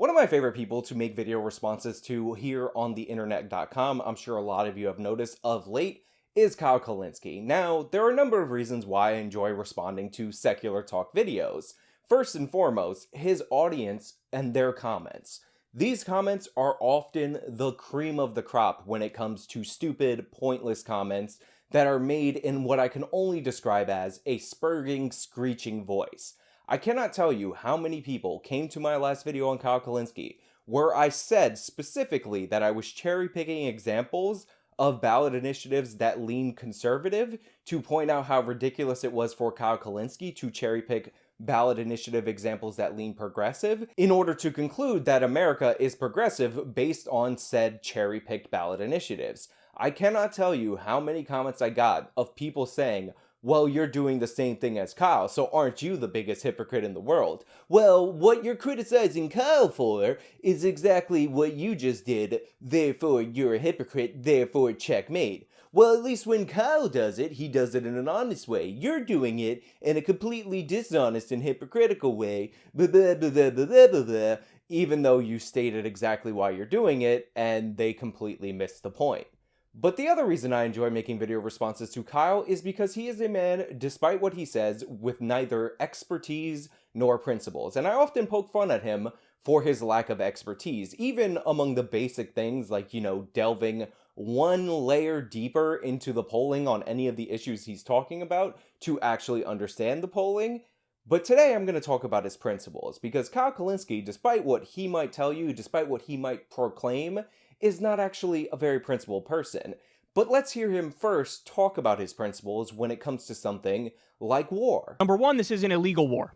One of my favorite people to make video responses to here on the internet.com, I'm sure a lot of you have noticed of late, is Kyle Kulinski. Now, there are a number of reasons why I enjoy responding to secular talk videos. First and foremost, his audience and their comments. These comments are often the cream of the crop when it comes to stupid, pointless comments that are made in what I can only describe as a spurring, screeching voice. I cannot tell you how many people came to my last video on Kyle Kulinski where I said specifically that I was cherry-picking examples of ballot initiatives that lean conservative to point out how ridiculous it was for Kyle Kulinski to cherry-pick ballot initiative examples that lean progressive in order to conclude that America is progressive based on said cherry-picked ballot initiatives. I cannot tell you how many comments I got of people saying, well, you're doing the same thing as Kyle, so aren't you the biggest hypocrite in the world? Well, what you're criticizing Kyle for is exactly what you just did, therefore you're a hypocrite, therefore checkmate. Well, at least when Kyle does it, he does it in an honest way. You're doing it in a completely dishonest and hypocritical way, blah, blah, blah, blah, blah, blah, blah, even though you stated exactly why you're doing it, and they completely missed the point. But the other reason I enjoy making video responses to Kyle is because he is a man, despite what he says, with neither expertise nor principles. And I often poke fun at him for his lack of expertise, even among the basic things like, delving one layer deeper into the polling on any of the issues he's talking about to actually understand the polling. But today I'm going to talk about his principles, because Kyle Kulinski, despite what he might tell you, despite what he might proclaim, is not actually a very principled person. But let's hear him first talk about his principles when it comes to something like war. Number one, this is an illegal war.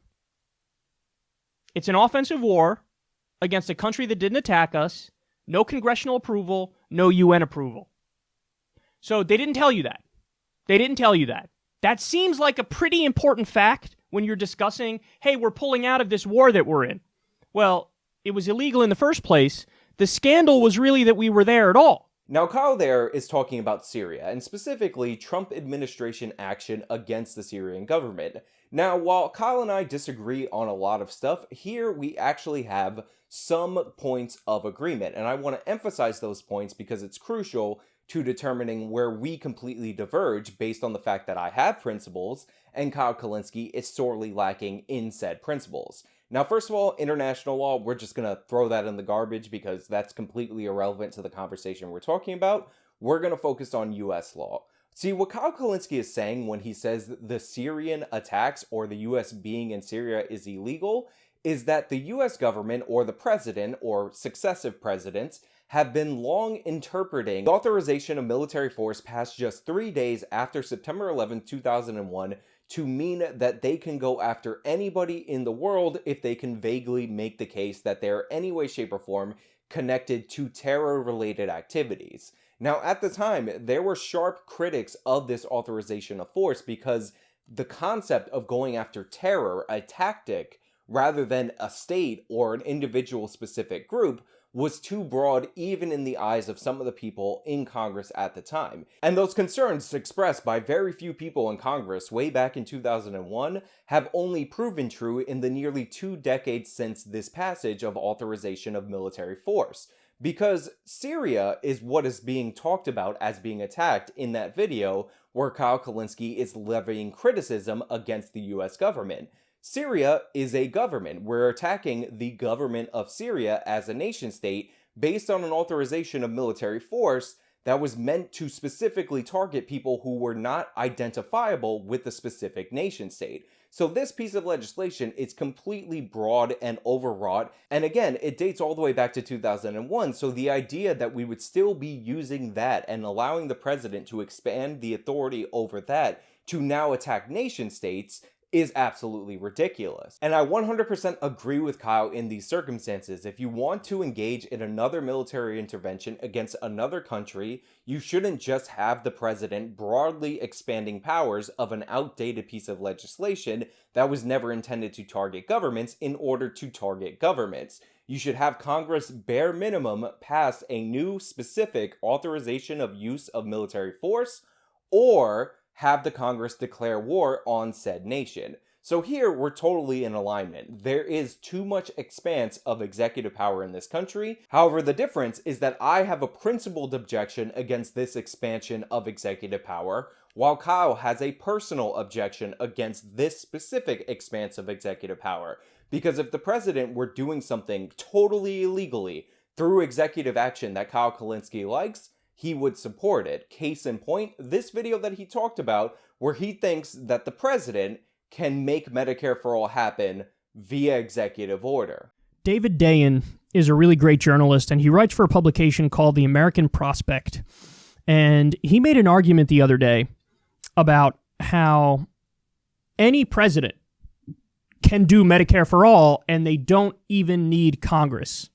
It's an offensive war against a country that didn't attack us, no congressional approval, no UN approval. So they didn't tell you that. They didn't tell you that. That seems like a pretty important fact when you're discussing, hey, we're pulling out of this war that we're in. Well, it was illegal in the first place. The scandal was really that we were there at all. Now, Kyle there is talking about Syria, and specifically Trump administration action against the Syrian government. Now, while Kyle and I disagree on a lot of stuff, here we actually have some points of agreement, and I want to emphasize those points because it's crucial to determining where we completely diverge based on the fact that I have principles, and Kyle Kulinski is sorely lacking in said principles. Now, first of all, international law, we're just going to throw that in the garbage because that's completely irrelevant to the conversation we're talking about. We're going to focus on U.S. law. See, what Kyle Kulinski is saying when he says the Syrian attacks or the U.S. being in Syria is illegal is that the U.S. government or the president or successive presidents have been long interpreting the authorization of military force passed just 3 days after September 11, 2001 to mean that they can go after anybody in the world if they can vaguely make the case that they're any way, shape, or form connected to terror-related activities. Now, at the time, there were sharp critics of this authorization of force because the concept of going after terror, a tactic, rather than a state or an individual specific group, was too broad even in the eyes of some of the people in Congress at the time. And those concerns expressed by very few people in Congress way back in 2001 have only proven true in the nearly 2 decades since this passage of authorization of military force. Because Syria is what is being talked about as being attacked in that video where Kyle Kulinski is levying criticism against the US government. Syria is a government. We're attacking the government of Syria as a nation state based on an authorization of military force that was meant to specifically target people who were not identifiable with the specific nation state. So this piece of legislation is completely broad and overwrought. And again, it dates all the way back to 2001. So the idea that we would still be using that and allowing the president to expand the authority over that to now attack nation states is absolutely ridiculous. And I 100% agree with Kyle in these circumstances. If you want to engage in another military intervention against another country, you shouldn't just have the president broadly expanding powers of an outdated piece of legislation that was never intended to target governments in order to target governments. You should have Congress bare minimum pass a new specific authorization of use of military force, or have the Congress declare war on said nation. So here we're totally in alignment. There is too much expanse of executive power in this country. However, the difference is that I have a principled objection against this expansion of executive power, while Kyle has a personal objection against this specific expanse of executive power. Because if the president were doing something totally illegally through executive action that Kyle Kulinski likes, he would support it. Case in point, this video that he talked about, where he thinks that the president can make Medicare for all happen via executive order. David Dayen is a really great journalist, and he writes for a publication called The American Prospect. And he made an argument the other day about how any president can do Medicare for all, and they don't even need Congress.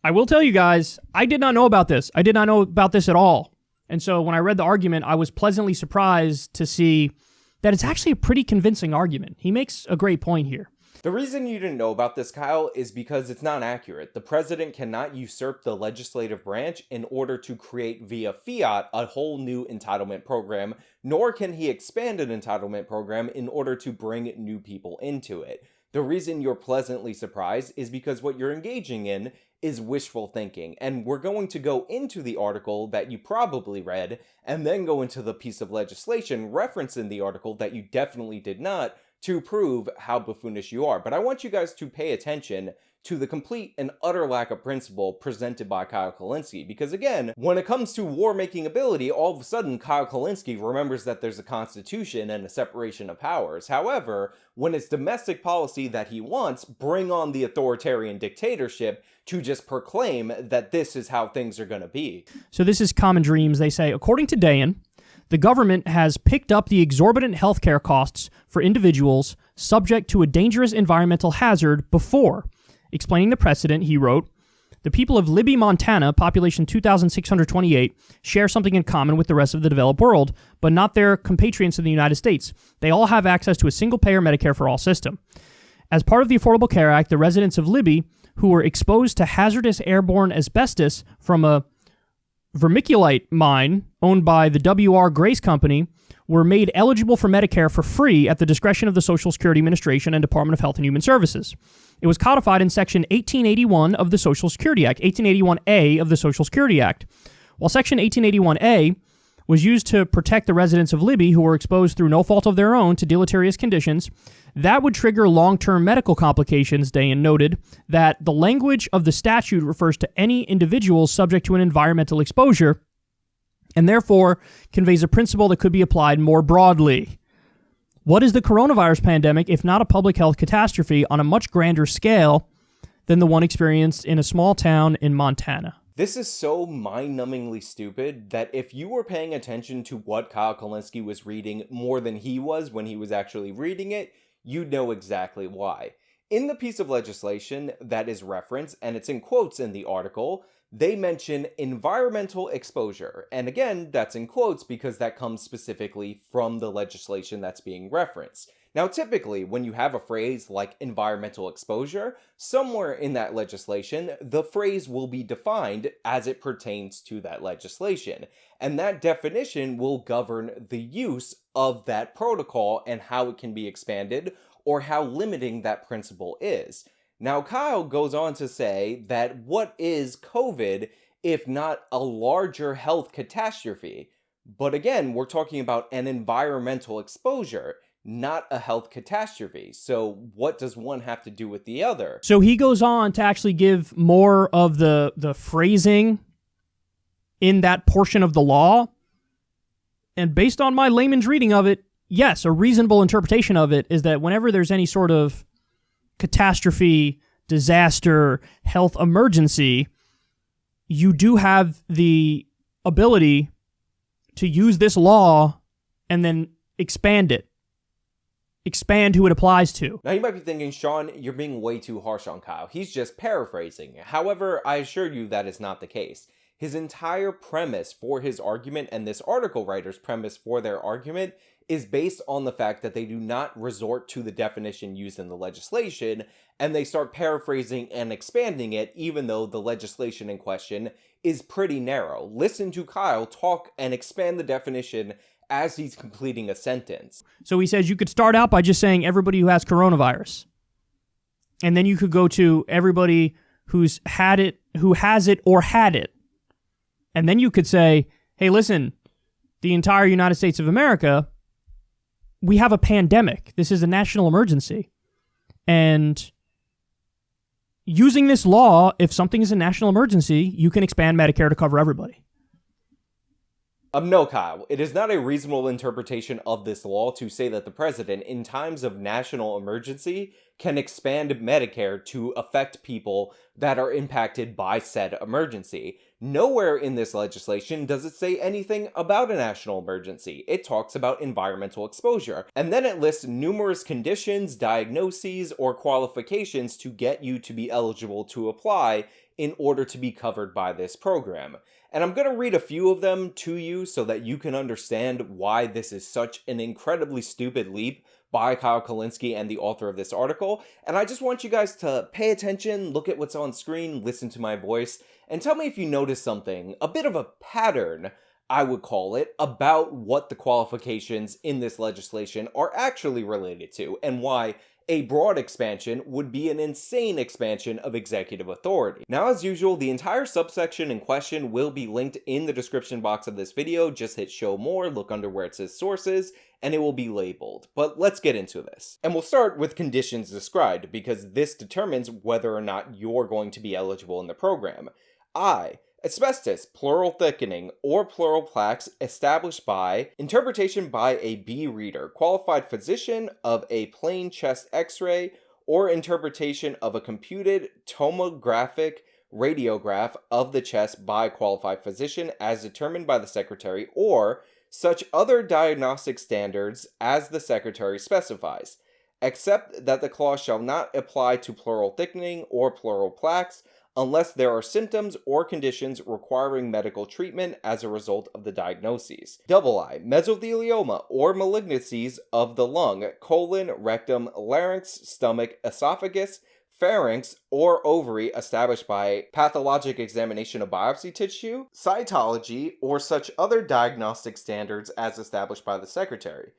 I will tell you guys, I did not know about this. I did not know about this at all. And so when I read the argument, I was pleasantly surprised to see that it's actually a pretty convincing argument. He makes a great point here. The reason you didn't know about this, Kyle, is because it's not accurate. The president cannot usurp the legislative branch in order to create via fiat a whole new entitlement program, nor can he expand an entitlement program in order to bring new people into it. The reason you're pleasantly surprised is because what you're engaging in is wishful thinking, and we're going to go into the article that you probably read, and then go into the piece of legislation referenced in the article that you definitely did not, to prove how buffoonish you are. But I want you guys to pay attention to the complete and utter lack of principle presented by Kyle Kulinski. Because again, when it comes to war-making ability, all of a sudden Kyle Kulinski remembers that there's a constitution and a separation of powers. However, when it's domestic policy that he wants, bring on the authoritarian dictatorship to just proclaim that this is how things are going to be. So this is Common Dreams. They say, according to Dayen, the government has picked up the exorbitant healthcare costs for individuals subject to a dangerous environmental hazard before. Explaining the precedent, he wrote, "The people of Libby, Montana, population 2,628, share something in common with the rest of the developed world, but not their compatriots in the United States. They all have access to a single-payer Medicare for all system. As part of the Affordable Care Act, the residents of Libby who were exposed to hazardous airborne asbestos from a vermiculite mine owned by the W.R. Grace Company were made eligible for Medicare for free at the discretion of the Social Security Administration and Department of Health and Human Services. It was codified in Section 1881 of the Social Security Act, 1881A of the Social Security Act. While Section 1881A was used to protect the residents of Libby who were exposed through no fault of their own to deleterious conditions, that would trigger long-term medical complications, Dayen noted, that the language of the statute refers to any individual subject to an environmental exposure and therefore conveys a principle that could be applied more broadly. What is the coronavirus pandemic if not a public health catastrophe on a much grander scale than the one experienced in a small town in Montana?" This is so mind-numbingly stupid that if you were paying attention to what Kyle Kulinski was reading more than he was when he was actually reading it, you'd know exactly why. In the piece of legislation that is referenced, and it's in quotes in the article, they mention environmental exposure. And again, that's in quotes because that comes specifically from the legislation that's being referenced. Now, typically, when you have a phrase like environmental exposure, somewhere in that legislation, the phrase will be defined as it pertains to that legislation. And that definition will govern the use of that protocol and how it can be expanded or how limiting that principle is. Now, Kyle goes on to say that what is COVID if not a larger health catastrophe? But again, we're talking about an environmental exposure, not a health catastrophe. So what does one have to do with the other? So he goes on to actually give more of the phrasing in that portion of the law. And based on my layman's reading of it, yes, a reasonable interpretation of it is that whenever there's any sort of catastrophe, disaster, health emergency, you do have the ability to use this law and then expand it. Expand who it applies to. Now you might be thinking, Sean, you're being way too harsh on Kyle. He's just paraphrasing. However, I assure you that is not the case. His entire premise for his argument, and this article writer's premise for their argument, is based on the fact that they do not resort to the definition used in the legislation, and they start paraphrasing and expanding it, even though the legislation in question is pretty narrow. Listen to Kyle talk and expand the definition as he's completing a sentence. So he says you could start out by just saying everybody who has coronavirus. And then you could go to everybody who has it or had it. And then you could say, hey, listen, the entire United States of America, we have a pandemic. This is a national emergency. And using this law, if something is a national emergency, you can expand Medicare to cover everybody. No, Kyle, it is not a reasonable interpretation of this law to say that the president, in times of national emergency, can expand Medicare to affect people that are impacted by said emergency. Nowhere in this legislation does it say anything about a national emergency. It talks about environmental exposure, and then it lists numerous conditions, diagnoses, or qualifications to get you to be eligible to apply in order to be covered by this program. And I'm going to read a few of them to you so that you can understand why this is such an incredibly stupid leap by Kyle Kulinski and the author of this article. And I just want you guys to pay attention, look at what's on screen, listen to my voice, and tell me if you notice something, a bit of a pattern, I would call it, about what the qualifications in this legislation are actually related to, and why a broad expansion would be an insane expansion of executive authority. Now, as usual, the entire subsection in question will be linked in the description box of this video. Just hit show more, look under where it says sources, and it will be labeled. But let's get into this. And we'll start with conditions described, because this determines whether or not you're going to be eligible in the program. Asbestos, pleural thickening, or pleural plaques established by interpretation by a B reader, qualified physician of a plain chest x-ray, or interpretation of a computed tomographic radiograph of the chest by a qualified physician as determined by the secretary, or such other diagnostic standards as the secretary specifies, except that the clause shall not apply to pleural thickening or pleural plaques unless there are symptoms or conditions requiring medical treatment as a result of the diagnoses. I, mesothelioma or malignancies of the lung, colon, rectum, larynx, stomach, esophagus, pharynx, or ovary established by pathologic examination of biopsy tissue, cytology, or such other diagnostic standards as established by the secretary.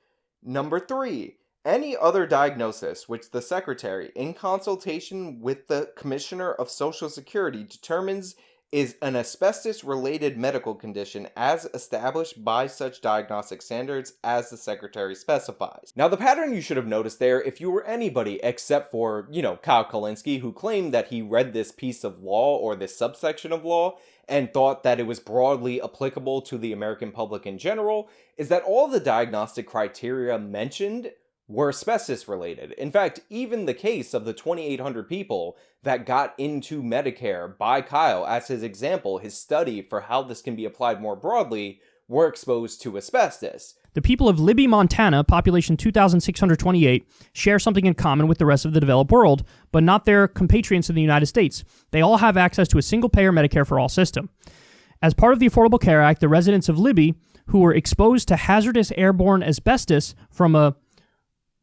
3, any other diagnosis which the Secretary, in consultation with the Commissioner of Social Security, determines is an asbestos-related medical condition as established by such diagnostic standards as the Secretary specifies. Now, the pattern you should have noticed there, if you were anybody except for, Kyle Kulinski, who claimed that he read this piece of law or this subsection of law and thought that it was broadly applicable to the American public in general, is that all the diagnostic criteria mentioned were asbestos related. In fact, even the case of the 2,800 people that got into Medicare by Kyle as his example, his study for how this can be applied more broadly, were exposed to asbestos. The people of Libby, Montana, population 2,628, share something in common with the rest of the developed world, but not their compatriots in the United States. They all have access to a single-payer Medicare for all system. As part of the Affordable Care Act, the residents of Libby who were exposed to hazardous airborne asbestos from a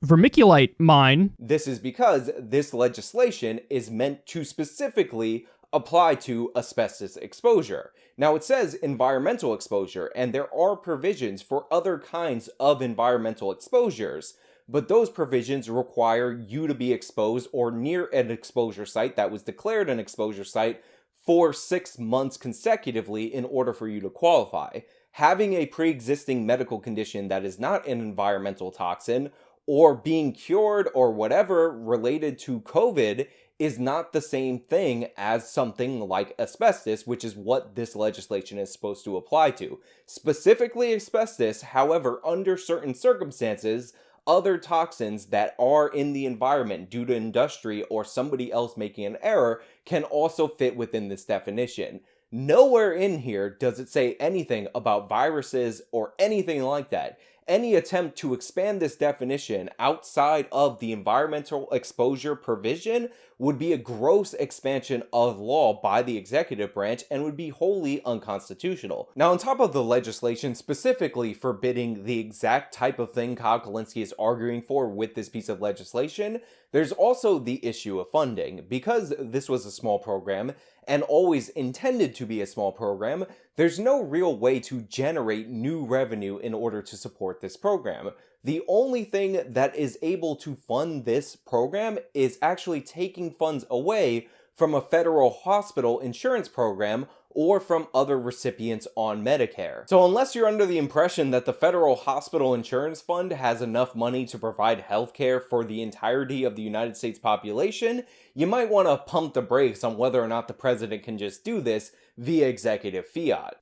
vermiculite mine. This is because this legislation is meant to specifically apply to asbestos exposure. Now, it says environmental exposure, and there are provisions for other kinds of environmental exposures, but those provisions require you to be exposed or near an exposure site that was declared an exposure site for 6 months consecutively in order for you to qualify. Having a pre-existing medical condition that is not an environmental toxin or being cured or whatever related to COVID is not the same thing as something like asbestos, which is what this legislation is supposed to apply to. Specifically asbestos, however, under certain circumstances, other toxins that are in the environment due to industry or somebody else making an error can also fit within this definition. Nowhere in here does it say anything about viruses or anything like that. Any attempt to expand this definition outside of the environmental exposure provision would be a gross expansion of law by the executive branch and would be wholly unconstitutional. Now, on top of the legislation specifically forbidding the exact type of thing Kyle Kulinski is arguing for with this piece of legislation, there's also the issue of funding. Because this was a small program, and always intended to be a small program, there's no real way to generate new revenue in order to support this program. The only thing that is able to fund this program is actually taking funds away from a federal hospital insurance program or from other recipients on Medicare. So unless you're under the impression that the federal hospital insurance fund has enough money to provide healthcare for the entirety of the United States population, you might want to pump the brakes on whether or not the president can just do this via executive fiat.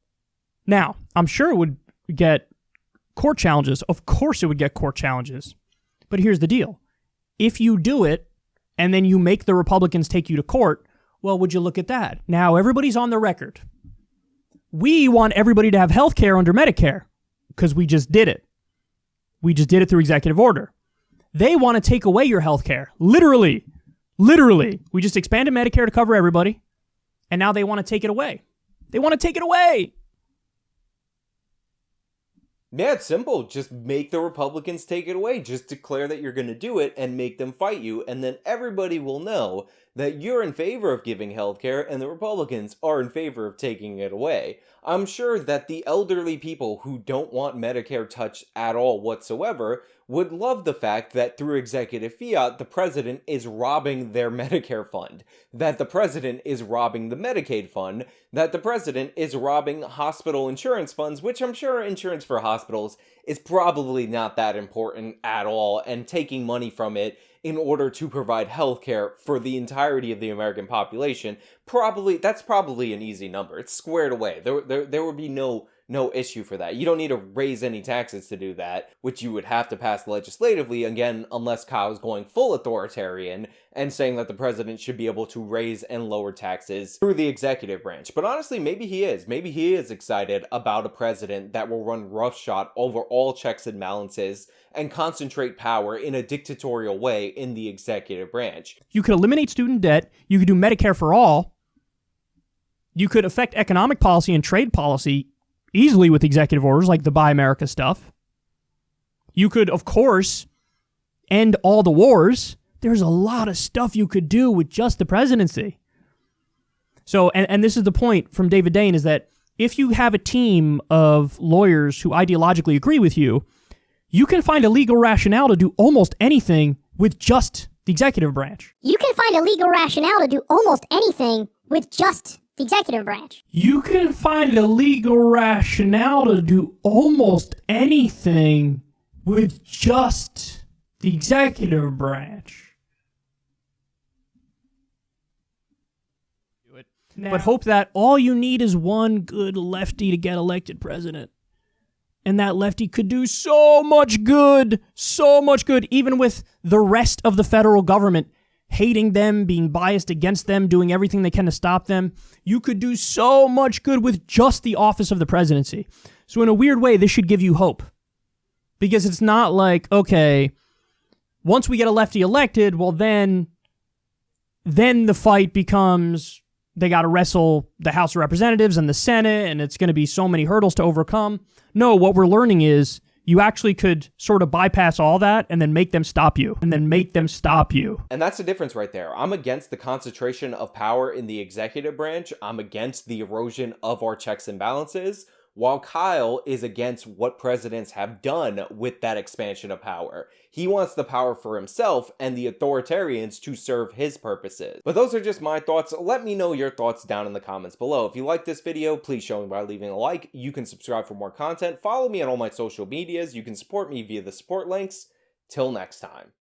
Now, I'm sure it would get court challenges. Of course it would get court challenges. But here's the deal. If you do it, and then you make the Republicans take you to court, well, would you look at that? Now, everybody's on the record. We want everybody to have health care under Medicare because we just did it. We just did it through executive order. They want to take away your health care. Literally. Literally. We just expanded Medicare to cover everybody, and now they want to take it away. They want to take it away. Yeah, it's simple. Just make the Republicans take it away. Just declare that you're going to do it and make them fight you, and then everybody will know that you're in favor of giving healthcare and the Republicans are in favor of taking it away. I'm sure that the elderly people who don't want Medicare touched at all whatsoever would love the fact that through executive fiat, the president is robbing their Medicare fund, that the president is robbing the Medicaid fund, that the president is robbing hospital insurance funds, which I'm sure insurance for hospitals is probably not that important at all, and taking money from it in order to provide healthcare for the entirety of the American population, that's probably an easy number. It's squared away. There would be no issue for that. You don't need to raise any taxes to do that, which you would have to pass legislatively, again, unless Kyle's going full authoritarian and saying that the president should be able to raise and lower taxes through the executive branch. But honestly, maybe he is. Maybe he is excited about a president that will run roughshod over all checks and balances and concentrate power in a dictatorial way in the executive branch. You could eliminate student debt. You could do Medicare for all. You could affect economic policy and trade policy easily with executive orders like the Buy America stuff. You could, of course, end all the wars. There's a lot of stuff you could do with just the presidency. So, and this is the point from David Dane, is that if you have a team of lawyers who ideologically agree with you, you can find a legal rationale to do almost anything with just the executive branch. You can find a legal rationale to do almost anything with just the executive branch. You can find a legal rationale to do almost anything with just the executive branch. But hope that all you need is one good lefty to get elected president. And that lefty could do so much good, even with the rest of the federal government hating them, being biased against them, doing everything they can to stop them. You could do so much good with just the office of the presidency. So in a weird way, this should give you hope. Because it's not like, okay, once we get a lefty elected, well then the fight becomes they got to wrestle the House of Representatives and the Senate, and it's going to be so many hurdles to overcome. No, what we're learning is you actually could sort of bypass all that and then make them stop you. And that's the difference right there. I'm against the concentration of power in the executive branch. I'm against the erosion of our checks and balances, while Kyle is against what presidents have done with that expansion of power. He wants the power for himself and the authoritarians to serve his purposes. But those are just my thoughts. Let me know your thoughts down in the comments below. If you like this video, please show me by leaving a like. You can subscribe for more content. Follow me on all my social medias. You can support me via the support links. Till next time.